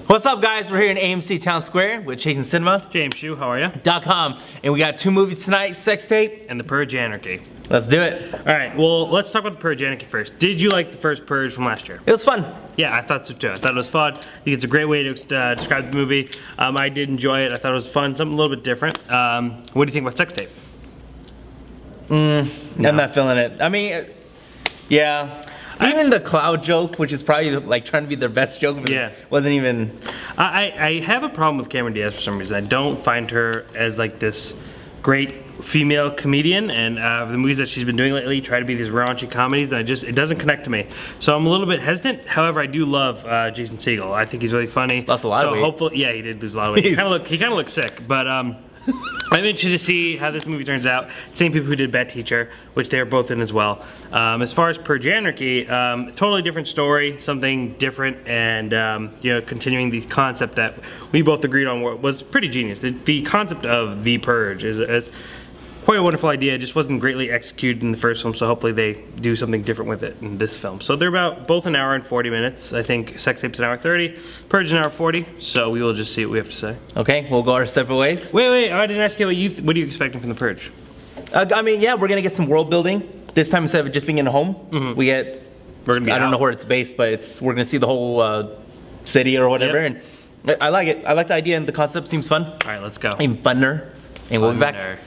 What's up, guys? We're here in AMC Town Square with Chasing Cinema. James Shu, how are you? .com. And we got two movies tonight, Sex Tape and The Purge Anarchy. Let's do it. All right, well, let's talk about The Purge Anarchy first. Did you like the first Purge from last year? It was fun. Yeah, I thought so too. I thought it was fun. I think it's a great way to describe the movie. I did enjoy it. I thought it was fun, something a little bit different. What do you think about Sex Tape? I'm not feeling it. I mean, yeah. Even the cloud joke, which is probably like trying to be their best joke, wasn't even. I have a problem with Cameron Diaz for some reason. I don't find her as like this great female comedian, and the movies that she's been doing lately try to be these raunchy comedies, and it doesn't connect to me. So I'm a little bit hesitant. However, I do love Jason Segel. I think he's really funny. Lost a lot of weight. Hopefully, yeah, he did lose a lot of weight. He kind of looks sick, but I'm interested to see how this movie turns out. Same people who did Bad Teacher, which they are both in as well. As far as Purge Anarchy, totally different story, something different, and you know, continuing the concept that we both agreed on was pretty genius. The concept of The Purge is quite a wonderful idea. It just wasn't greatly executed in the first film, so hopefully they do something different with it in this film. So they're both an hour and 40 minutes. I think Sex Tape's an hour 30, Purge an hour 40, so we will just see what we have to say. Okay, we'll go our separate ways. Wait, I didn't ask you what are you expecting from The Purge? I mean, yeah, we're gonna get some world building. This time, instead of just being in a home, we're gonna be I don't know where it's based, but we're gonna see the whole city or whatever, and I like it. I like the idea, and the concept seems fun. All right, let's go. Even funner, and we'll be back.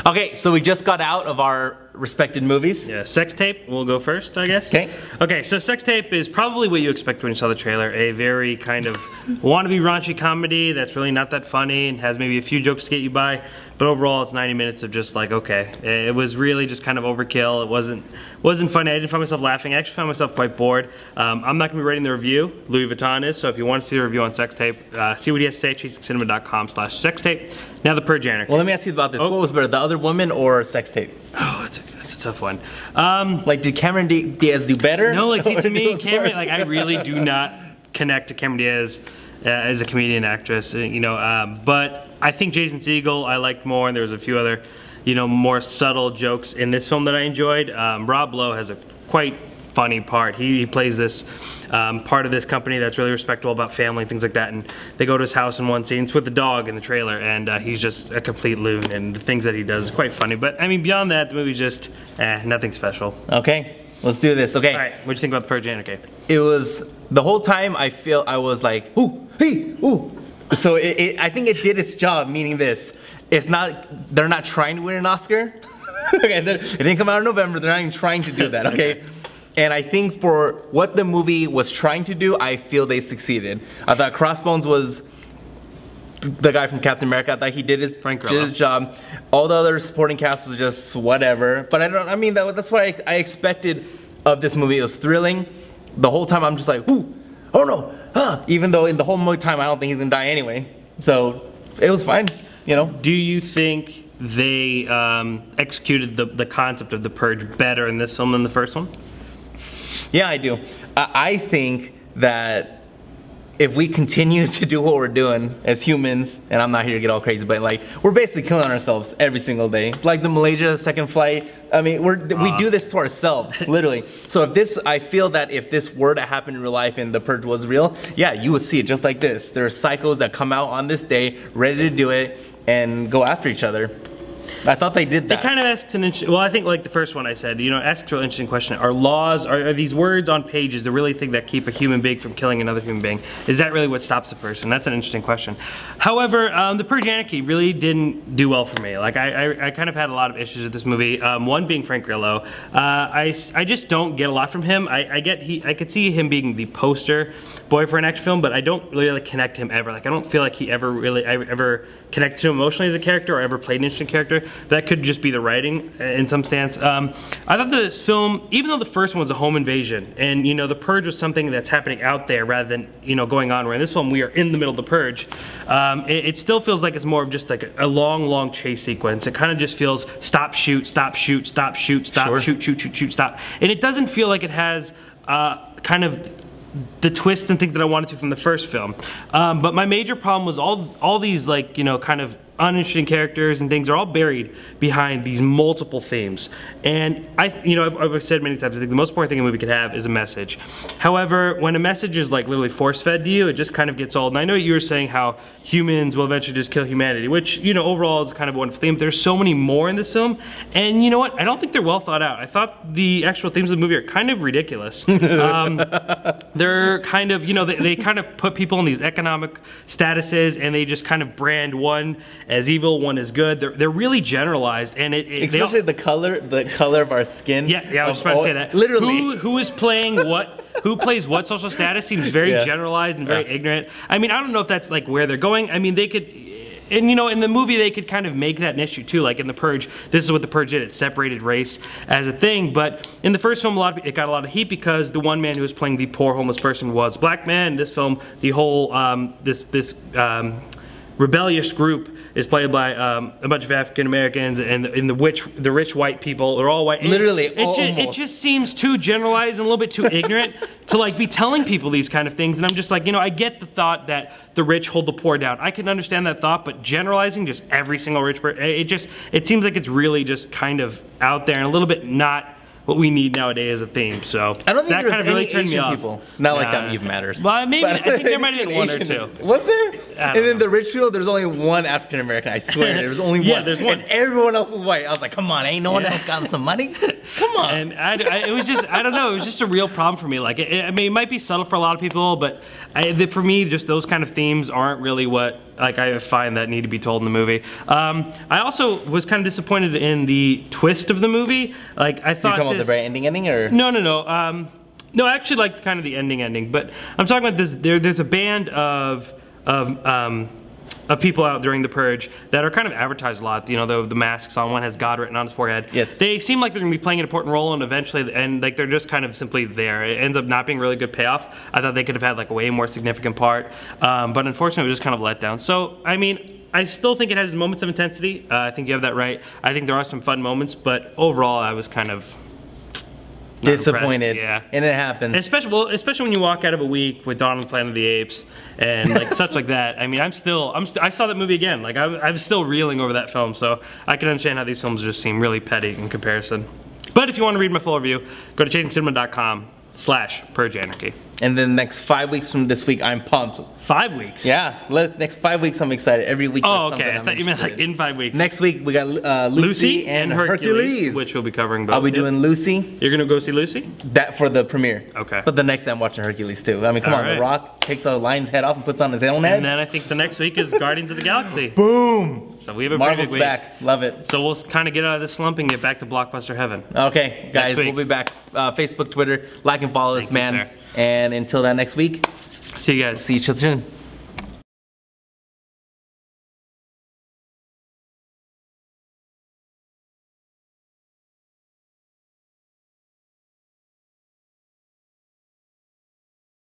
Okay, so we just got out of our respected movies. Yeah, Sex Tape, we'll go first, I guess. Okay, so Sex Tape is probably what you expect when you saw the trailer. A very kind of wannabe raunchy comedy that's really not that funny and has maybe a few jokes to get you by, but overall it's 90 minutes of just like, okay. It was really just kind of overkill. It wasn't funny. I didn't find myself laughing. I actually found myself quite bored. I'm not gonna be writing the review. Louis Vuitton is, so if you want to see the review on Sex Tape, see what he has to say at chasingcinema.com/sextape. Now The Purge Anarchy. Well, let me ask you about this. What was better, The Other Woman or Sex Tape? Oh, that's a tough one. Like, did Cameron Diaz do better? No, like, see, to me, Cameron, like, I really do not connect to Cameron Diaz as a comedian actress, you know, but I think Jason Segel I liked more, and there was a few other, you know, more subtle jokes in this film that I enjoyed. Rob Lowe has a quite funny part. He plays this part of this company that's really respectable about family and things like that, and they go to his house in one scene. It's with the dog in the trailer, and he's just a complete loon, and the things that he does is quite funny. But I mean, beyond that, the movie's just nothing special. Okay, let's do this. Okay. All right, what'd you think about The Purge Anarchy? It was, the whole time I was like, ooh, hey, ooh. So I think it did its job, meaning this. It's not, they're not trying to win an Oscar. Okay, it didn't come out in November. They're not even trying to do that, okay? And I think for what the movie was trying to do, I feel they succeeded. I thought Crossbones was the guy from Captain America. I thought he did his job. All the other supporting cast was just whatever. But I mean, that's what I expected of this movie. It was thrilling. The whole time I'm just like, ooh, oh no, even though in the whole time I don't think he's gonna die anyway. So it was fine, you know. Do you think they executed the concept of The Purge better in this film than the first one? Yeah, I do. I think that if we continue to do what we're doing as humans, and I'm not here to get all crazy, but like, we're basically killing ourselves every single day. Like the Malaysia second flight, I mean, we do this to ourselves, literally. So I feel that if this were to happen in real life and The Purge was real, yeah, you would see it just like this. There are psychos that come out on this day, ready to do it, and go after each other. I thought they did that. It kind of asks an interesting, well, I think like the first one I said, you know, asks a real interesting question. Are these words on pages the really thing that keep a human being from killing another human being? Is that really what stops a person? That's an interesting question. However, The Purge Anarchy really didn't do well for me. Like, I kind of had a lot of issues with this movie. One being Frank Grillo. I just don't get a lot from him. I could see him being the poster boy for an action film, but I don't really connect him ever. Like, I don't feel like he ever connected to him emotionally as a character or ever played an interesting character. That could just be the writing in some stance. I thought this film, even though the first one was a home invasion, and you know, The Purge was something that's happening out there rather than, you know, going on, where in this film we are in the middle of the Purge, it still feels like it's more of just like a long chase sequence. It kind of just feels stop, shoot, stop, shoot, stop, shoot, stop, shoot, shoot, stop. And it doesn't feel like it has kind of the twists and things that I wanted to from the first film. But my major problem was all these, like, you know, kind of uninteresting characters and things are all buried behind these multiple themes. And I've said many times, I think the most important thing a movie could have is a message. However, when a message is like literally force-fed to you, it just kind of gets old. And I know you were saying how humans will eventually just kill humanity, which, overall is kind of a wonderful theme. There's so many more in this film, and you know what? I don't think they're well thought out. I thought the actual themes of the movie are kind of ridiculous. They're kind of, they kind of put people in these economic statuses, and they just kind of brand one as evil, one as good. They're really generalized, and especially the color of our skin. Yeah, I was just about to say that. Literally, who is playing what? Who plays what social status seems very generalized and very ignorant. I mean, I don't know if that's like where they're going. I mean, they could, and in the movie they could kind of make that an issue too. Like in The Purge, this is what The Purge did. It separated race as a thing. But in the first film, it got a lot of heat because the one man who was playing the poor homeless person was a black man. In this film, the whole this rebellious group is played by a bunch of African Americans, and the rich white people are all white. Literally, it just seems too generalized and a little bit too ignorant to like be telling people these kind of things. And I'm just like, I get the thought that the rich hold the poor down. I can understand that thought, but generalizing just every single rich person, it seems like it's really just kind of out there and a little bit not what we need nowadays as a theme. So I don't think that there's kind of really any turned me Asian off. people. Not like that even matters. Well, maybe I think there might have been one or two. Was there? And then the rich people, there's only one African American. I swear, there was only one. Yeah, there's one. And everyone else was white. I was like, come on, ain't no one else got some money? Come on. And it was just, I don't know, it was just a real problem for me. Like, I mean, it might be subtle for a lot of people, but for me, just those kind of themes aren't really what I find that need to be told in the movie. I also was kind of disappointed in the twist of the movie. Like, I thought You're talking about the very ending or? No. No, I actually liked kind of the ending, but I'm talking about this. There's a band of people out during the Purge that are kind of advertised a lot. The masks on, one has God written on his forehead. Yes. They seem like they're going to be playing an important role, and eventually, like they're just kind of simply there. It ends up not being a really good payoff. I thought they could have had like a way more significant part, but unfortunately, it was just kind of let down. So, I mean, I still think it has moments of intensity. I think you have that right. I think there are some fun moments, but overall, I was kind of disappointed. Yeah, and it happens. Especially when you walk out of a week with Dawn of the Planet of the Apes and like such like that. I mean, I saw that movie again. Like I'm still reeling over that film, so I can understand how these films just seem really petty in comparison. But if you want to read my full review, go to chasingcinema.com/purgeanarchy. And then next 5 weeks from this week, I'm pumped. 5 weeks? Yeah, next 5 weeks I'm excited. Every week. Oh, okay. I thought you meant like in 5 weeks. Next week we got Lucy and Hercules, which we'll be covering both. I'll be doing Lucy. You're gonna go see Lucy? That for the premiere. Okay. But the next day I'm watching Hercules too. I mean, come on, right. The Rock takes a lion's head off and puts on his own head. And then I think the next week is Guardians of the Galaxy. Boom! So we have a Marvel's pretty big week. back. Love it. So we'll kind of get out of this slump and get back to blockbuster heaven. Okay, guys, we'll be back. Facebook, Twitter, like and follow us, man. Sir. And until that next week, see you guys. See you soon.